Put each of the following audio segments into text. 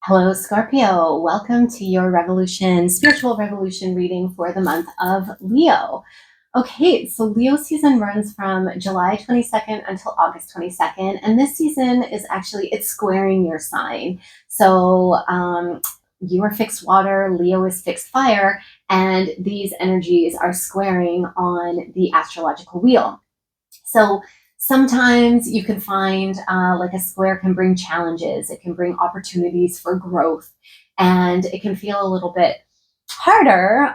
Hello, Scorpio. Welcome to your spiritual revolution reading for the month of Leo. Okay, so Leo season runs from July 22nd until August 22nd, and this season is it's squaring your sign. So you are fixed water, Leo is fixed fire, and these energies are squaring on the astrological wheel. So sometimes you can find like a square can bring challenges, it can bring opportunities for growth, and it can feel a little bit harder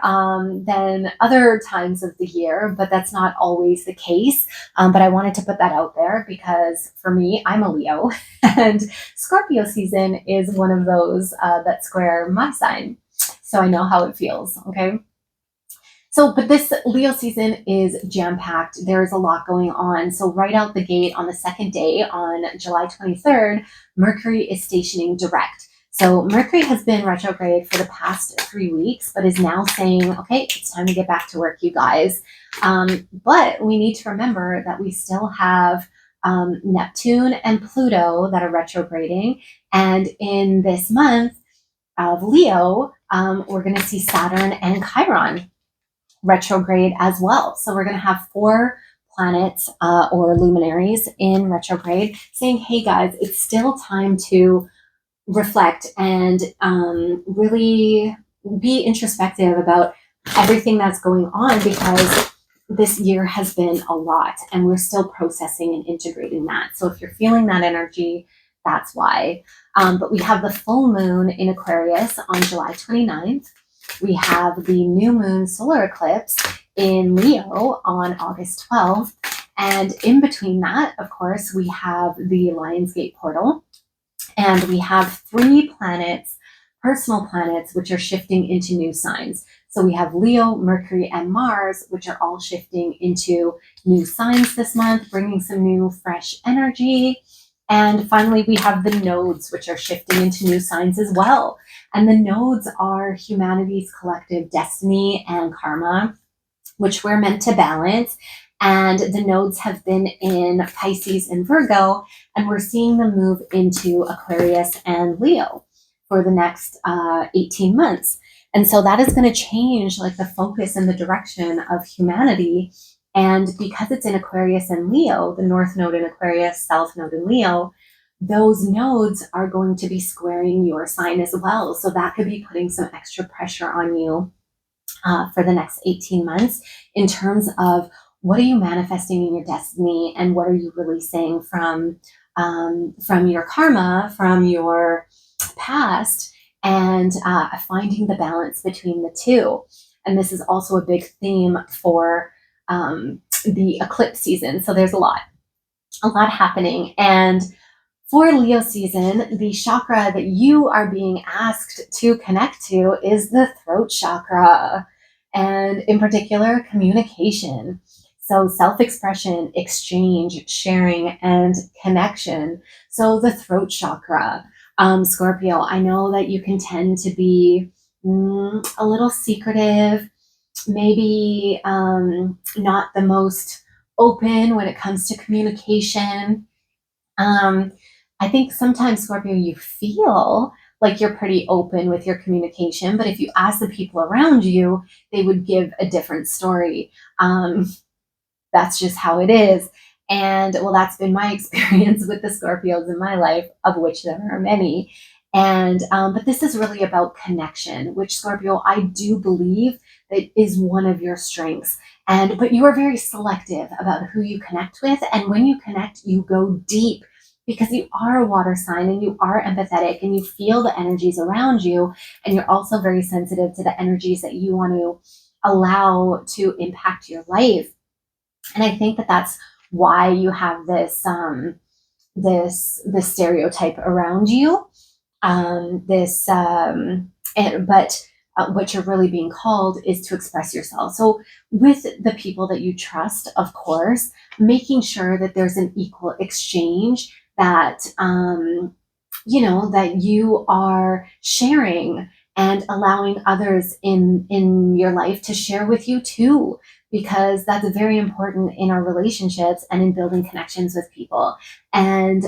than other times of the year, but that's not always the case. But I wanted to put that out there because for me, I'm a Leo, and Scorpio season is one of those that square my sign. So I know how it feels, okay? So, but this Leo season is jam-packed. There's a lot going on. So right out the gate on the second day on July 23rd, Mercury is stationing direct. So Mercury has been retrograde for the past 3 weeks, but is now saying, okay, it's time to get back to work, you guys. But we need to remember that we still have Neptune and Pluto that are retrograding. And in this month of Leo, we're going to see Saturn and Chiron retrograde as well. So we're going to have 4 planets or luminaries in retrograde saying, hey guys, it's still time to reflect and really be introspective about everything that's going on, because this year has been a lot and we're still processing and integrating that. So if you're feeling that energy, that's why. But we have the full moon in Aquarius on July 29th. We have the new moon solar eclipse in Leo on August 12th. And in between that, of course, we have the Lionsgate portal. And we have 3 planets, personal planets, which are shifting into new signs. So we have Leo, Mercury, and Mars, which are all shifting into new signs this month, bringing some new, fresh energy. And finally, we have the nodes, which are shifting into new signs as well. And the nodes are humanity's collective destiny and karma, which we're meant to balance. And the nodes have been in Pisces and Virgo, and we're seeing them move into Aquarius and Leo for the next 18 months. And so that is going to change like the focus and the direction of humanity. And because it's in Aquarius and Leo, the North Node in Aquarius, South Node in Leo, those nodes are going to be squaring your sign as well. So that could be putting some extra pressure on you for the next 18 months in terms of what are you manifesting in your destiny and what are you releasing from your karma, from your past, and finding the balance between the two. And this is also a big theme for the eclipse season. So there's a lot happening. And for Leo season, the chakra that you are being asked to connect to is the throat chakra, and in particular, communication. So self-expression, exchange, sharing, and connection. So the throat chakra, Scorpio, I know that you can tend to be a little secretive, maybe not the most open when it comes to communication. I think sometimes, Scorpio, you feel like you're pretty open with your communication, but if you ask the people around you, they would give a different story. That's just how it is. And well, that's been my experience with the Scorpios in my life, of which there are many. And but this is really about connection, which, Scorpio, I do believe that is one of your strengths. But you are very selective about who you connect with. And when you connect, you go deep, because you are a water sign and you are empathetic and you feel the energies around you. And you're also very sensitive to the energies that you want to allow to impact your life. And I think that that's why you have this this stereotype around you. What you're really being called is to express yourself. So with the people that you trust, of course, making sure that there's an equal exchange, that that you are sharing and allowing others in your life to share with you too, because that's very important in our relationships and in building connections with people. And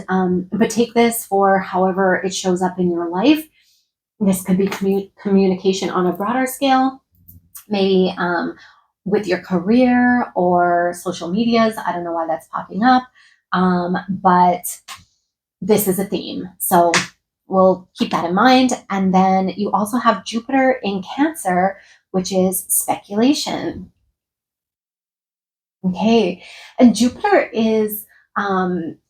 but take this for however it shows up in your life. This could be communication on a broader scale, maybe with your career or social medias. I don't know why that's popping up, but this is a theme. So we'll keep that in mind. And then you also have Jupiter in Cancer, which is speculation. Okay. And Jupiter is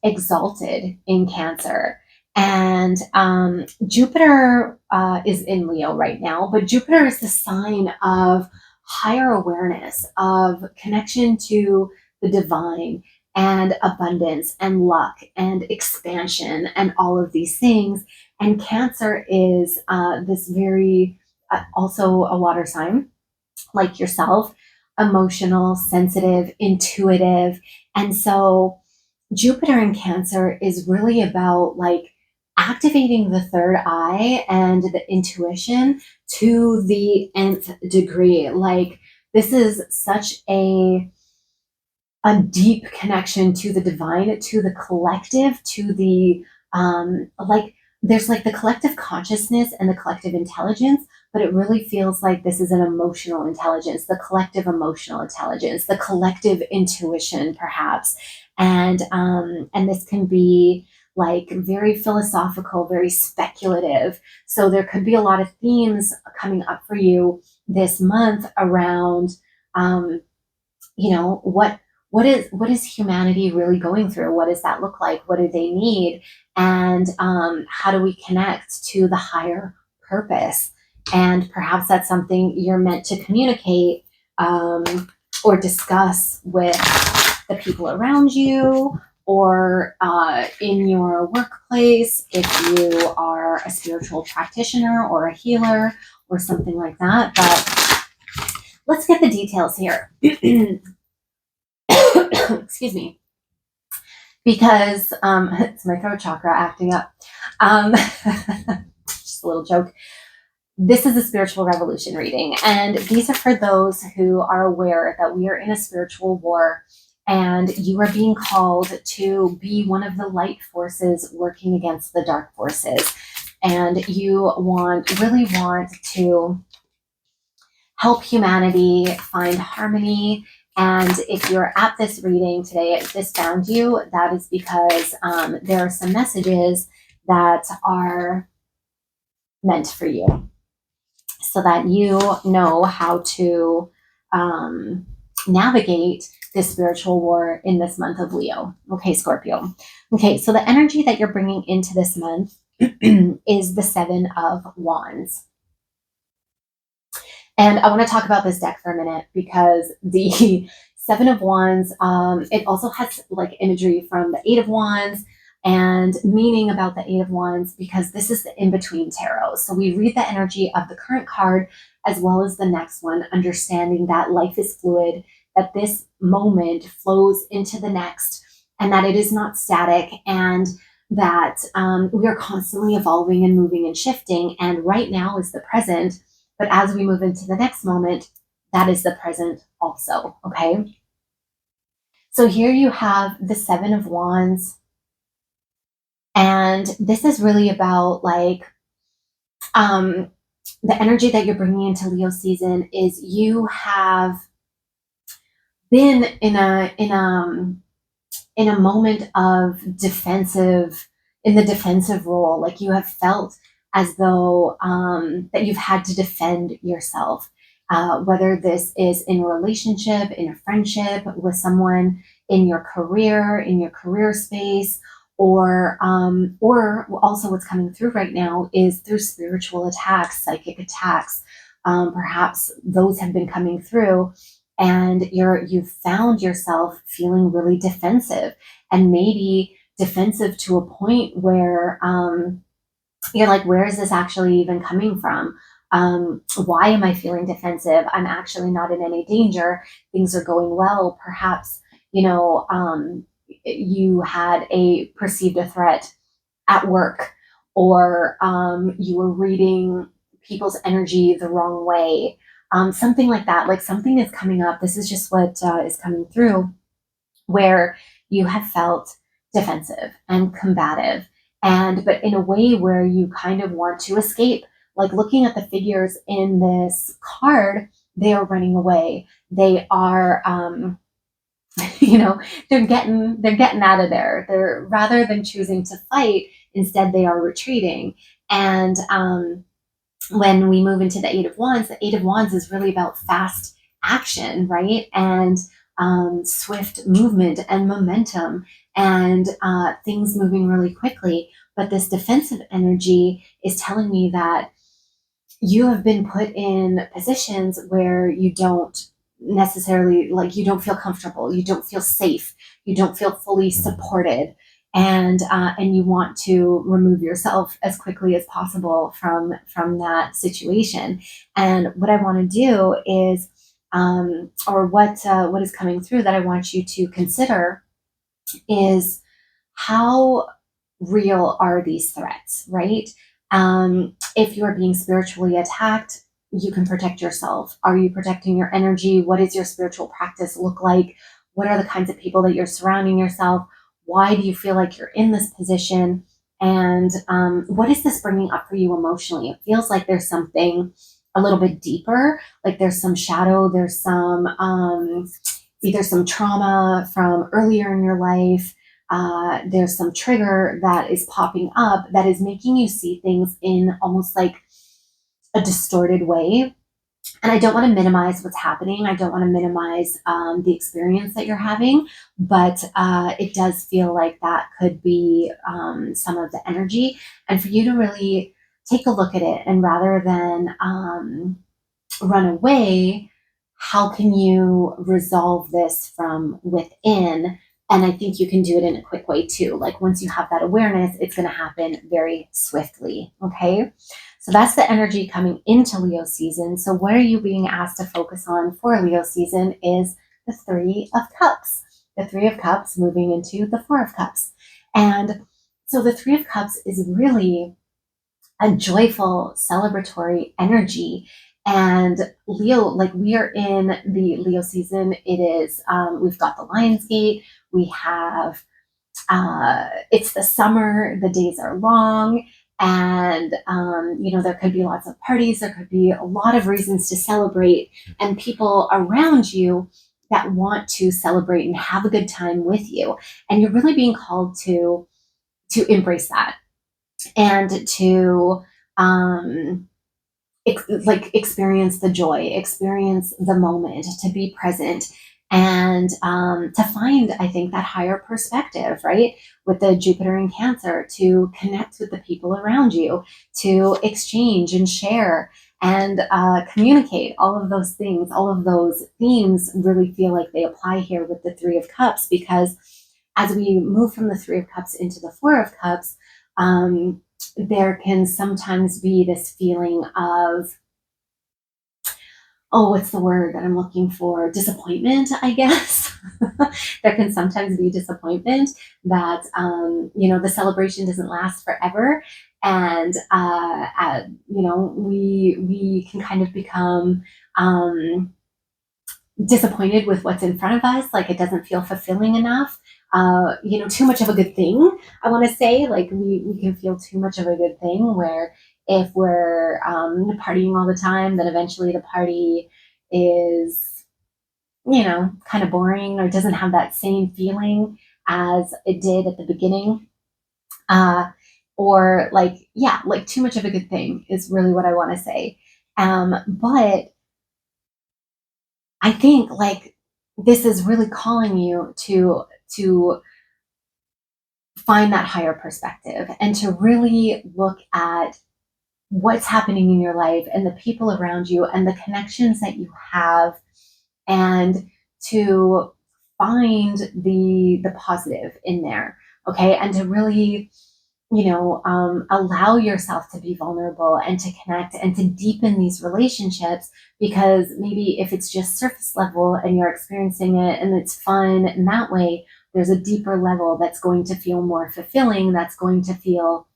exalted in Cancer. And Jupiter is in Leo right now, but Jupiter is the sign of higher awareness, of connection to the divine and abundance and luck and expansion and all of these things. And Cancer is this very, also a water sign like yourself, emotional, sensitive, intuitive. And so Jupiter in Cancer is really about like activating the third eye and the intuition to the nth degree. Like this is such a deep connection to the divine, to the collective, to the like there's like the collective consciousness and the collective intelligence, but it really feels like this is an emotional intelligence, the collective emotional intelligence, the collective intuition, perhaps. And this can be like very philosophical, very speculative. So there could be a lot of themes coming up for you this month around what is humanity really going through? What does that look like? What do they need? And how do we connect to the higher purpose? And perhaps that's something you're meant to communicate or discuss with the people around you or in your workplace if you are a spiritual practitioner or a healer or something like that. But let's get the details here. Excuse me, because it's my throat chakra acting up. Just a little joke. This is a spiritual revolution reading, and these are for those who are aware that we are in a spiritual war and you are being called to be one of the light forces working against the dark forces. And you really want to help humanity find harmony. And if you're at this reading today, if this found you, that is because there are some messages that are meant for you so that you know how to navigate this spiritual war in this month of Leo. Okay, Scorpio. Okay, so the energy that you're bringing into this month is the Seven of Wands. And I want to talk about this deck for a minute because the Seven of Wands, it also has like imagery from the Eight of Wands and meaning about the Eight of Wands because this is the in-between tarot. So we read the energy of the current card as well as the next one, understanding that life is fluid, that this moment flows into the next, and that it is not static, and that we are constantly evolving and moving and shifting. And right now is the present. But as we move into the next moment, that is the present also, okay? So here you have the Seven of Wands. And this is really about like the energy that you're bringing into Leo season is you have been in a moment of in the defensive role. Like you have felt as though that you've had to defend yourself, whether this is in a relationship, in a friendship, with someone in your career space, or also what's coming through right now is through spiritual attacks, psychic attacks. Perhaps those have been coming through, and you've found yourself feeling really defensive, and maybe defensive to a point where you're like, where is this actually even coming from? Why am I feeling defensive? I'm actually not in any danger. Things are going well. Perhaps, you had perceived a threat at work, or you were reading people's energy the wrong way. Something like that, like something is coming up. This is just what is coming through, where you have felt defensive and combative, but in a way where you kind of want to escape, like looking at the figures in this card, they are running away. They are, you know, they're getting out of there. They're, rather than choosing to fight, instead they are retreating. And when we move into the Eight of Wands, the Eight of Wands is really about fast action, right? And swift movement and momentum, and things moving really quickly. But this defensive energy is telling me that you have been put in positions where you don't necessarily, like, you don't feel comfortable, you don't feel safe, you don't feel fully supported, and you want to remove yourself as quickly as possible from that situation. And what I want to do is, or what is coming through that I want you to consider is, how real are these threats, right? If you're being spiritually attacked, you can protect yourself. Are you protecting your energy? What does your spiritual practice look like? What are the kinds of people that you're surrounding yourself? Why do you feel like you're in this position? And what is this bringing up for you emotionally? It feels like there's something a little bit deeper, like there's some shadow, there's some either some trauma from earlier in your life. There's some trigger that is popping up that is making you see things in almost like a distorted way. And I don't want to minimize what's happening. I don't want to minimize the experience that you're having, but it does feel like that could be some of the energy. And for you to really take a look at it, and rather than run away, how can you resolve this from within? And I think you can do it in a quick way too. Like, once you have that awareness, it's going to happen very swiftly. Okay. So that's the energy coming into Leo season. So what are you being asked to focus on for Leo season is the Three of Cups. The Three of Cups moving into the Four of Cups. And so the Three of Cups is really a joyful, celebratory energy. And Leo, like, we are in the Leo season. It is, we've got the Lion's Gate. We have, it's the summer, the days are long, and, there could be lots of parties. There could be a lot of reasons to celebrate, and people around you that want to celebrate and have a good time with you. And you're really being called to embrace that, and to, experience the joy, experience the moment, to be present, and to find, I think, that higher perspective, right? With the Jupiter in Cancer, to connect with the people around you, to exchange and share and communicate. All of those things, all of those themes really feel like they apply here with the Three of Cups, because as we move from the Three of Cups into the Four of Cups, there can sometimes be this feeling of, what's the word that I'm looking for? Disappointment, I guess. There can sometimes be disappointment that, the celebration doesn't last forever. And, we can kind of become disappointed with what's in front of us. Like, it doesn't feel fulfilling enough. Too much of a good thing, I want to say. Like, we can feel too much of a good thing, where if we're partying all the time, then eventually the party is, kind of boring, or doesn't have that same feeling as it did at the beginning. Or like too much of a good thing is really what I want to say. But I think, like, this is really calling you to find that higher perspective, and to really look at what's happening in your life and the people around you and the connections that you have, and to find the positive in there. Okay. And to really, allow yourself to be vulnerable and to connect and to deepen these relationships. Because maybe if it's just surface level and you're experiencing it and it's fun in that way, there's a deeper level that's going to feel more fulfilling, that's going to feel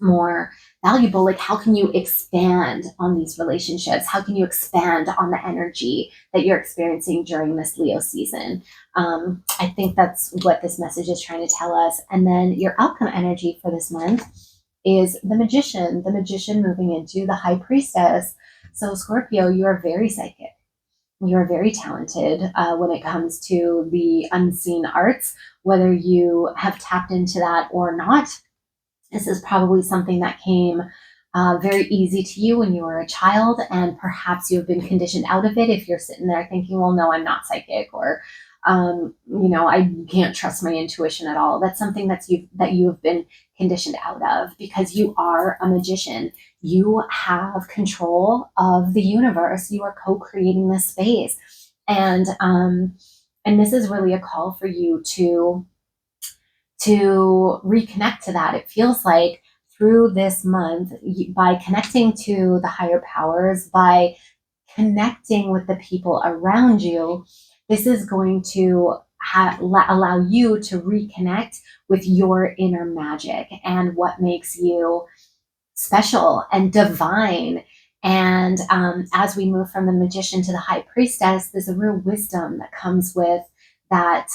more valuable. Like, how can you expand on these relationships? How can you expand on the energy that you're experiencing during this Leo season? I think that's what this message is trying to tell us. And then your outcome energy for this month is the magician moving into the high priestess. So Scorpio, you are very psychic. You're very talented when it comes to the unseen arts, whether you have tapped into that or not. This is probably something that came very easy to you when you were a child, and perhaps you've been conditioned out of it if you're sitting there thinking, well, no, I'm not psychic, or I can't trust my intuition at all. That's something that you have been conditioned out of, because you are a magician. You have control of the universe. You are co-creating this space, and this is really a call for you to reconnect to that. It feels like through this month, by connecting to the higher powers, by connecting with the people around you, this is going to allow you to reconnect with your inner magic and what makes you special and divine. And as we move from the magician to the high priestess, there's a real wisdom that comes with that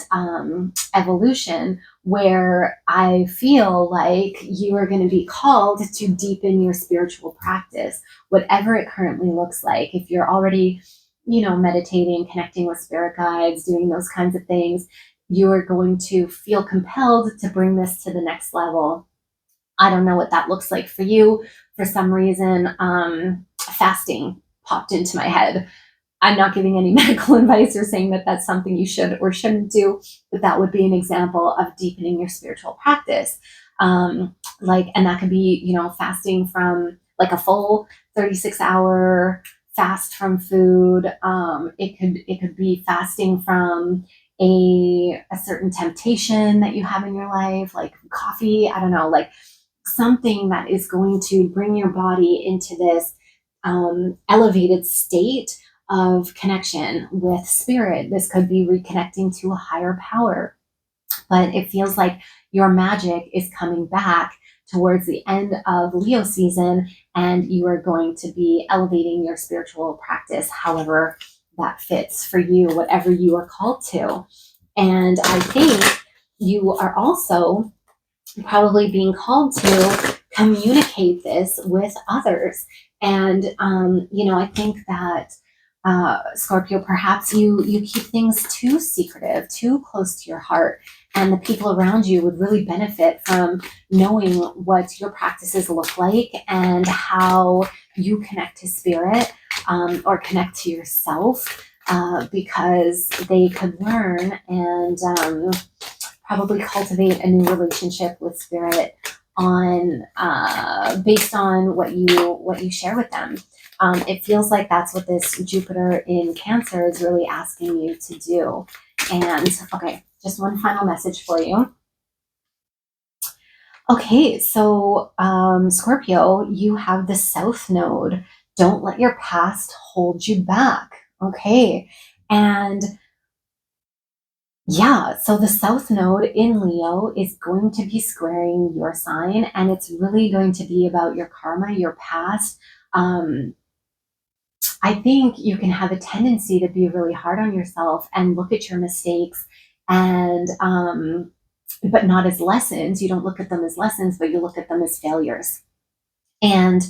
evolution, where I feel like you are going to be called to deepen your spiritual practice, whatever it currently looks like. If you're already, meditating, connecting with spirit guides, doing those kinds of things, you are going to feel compelled to bring this to the next level. I don't know what that looks like for you. For some reason, fasting popped into my head. I'm not giving any medical advice or saying that that's something you should or shouldn't do, but that would be an example of deepening your spiritual practice. And that could be, fasting from like a full 36-hour fast from food. It could be fasting from a certain temptation that you have in your life, like coffee. I don't know, like something that is going to bring your body into this elevated state of connection with spirit. This could be reconnecting to a higher power, but it feels like your magic is coming back towards the end of Leo season, and you are going to be elevating your spiritual practice however that fits for you, whatever you are called to. And I think you are also probably being called to communicate this with others. And I think that Scorpio, perhaps you keep things too secretive, too close to your heart, and the people around you would really benefit from knowing what your practices look like and how you connect to spirit, or connect to yourself, because they could learn and probably cultivate a new relationship with spirit on based on what you share with them. It feels like that's what this Jupiter in Cancer is really asking you to do. And okay, just one final message for you. Okay, so Scorpio, you have the South Node. Don't let your past hold you back. Okay, and yeah, so the South Node in Leo is going to be squaring your sign, and it's really going to be about your karma, your past. I think you can have a tendency to be really hard on yourself and look at your mistakes and but not as lessons. You don't look at them as lessons, but you look at them as failures. And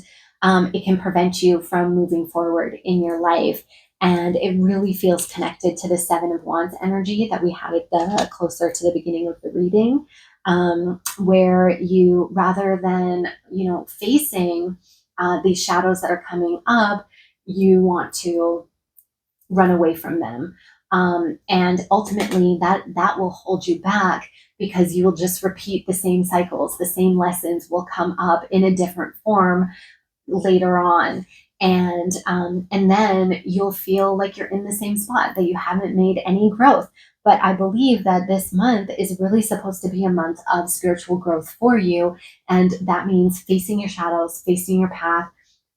it can prevent you from moving forward in your life. And it really feels connected to the Seven of Wands energy that we had at the closer to the beginning of the reading, where you, rather than facing these shadows that are coming up, you want to run away from them. And ultimately that will hold you back, because you will just repeat the same cycles. The same lessons will come up in a different form later on. And then you'll feel like you're in the same spot, that you haven't made any growth. But I believe that this month is really supposed to be a month of spiritual growth for you. And that means facing your shadows, facing your path,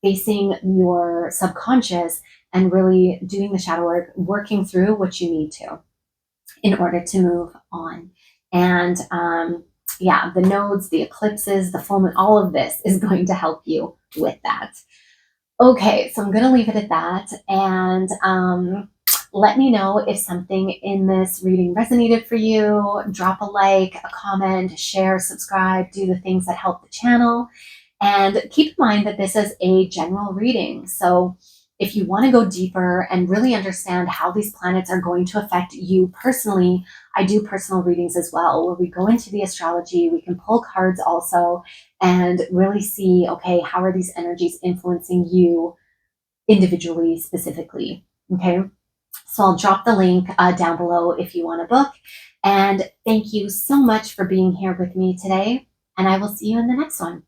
facing your subconscious, and really doing the shadow work, working through what you need to in order to move on. And the nodes, the eclipses, the full moon, all of this is going to help you with that. Okay, so I'm going to leave it at that. And let me know if something in this reading resonated for you. Drop a like, a comment, share, subscribe, do the things that help the channel. And keep in mind that this is a general reading. So if you want to go deeper and really understand how these planets are going to affect you personally, I do personal readings as well, where we go into the astrology, we can pull cards also, and really see, okay, how are these energies influencing you individually, specifically, okay? So I'll drop the link down below if you want to book. And thank you so much for being here with me today, and I will see you in the next one.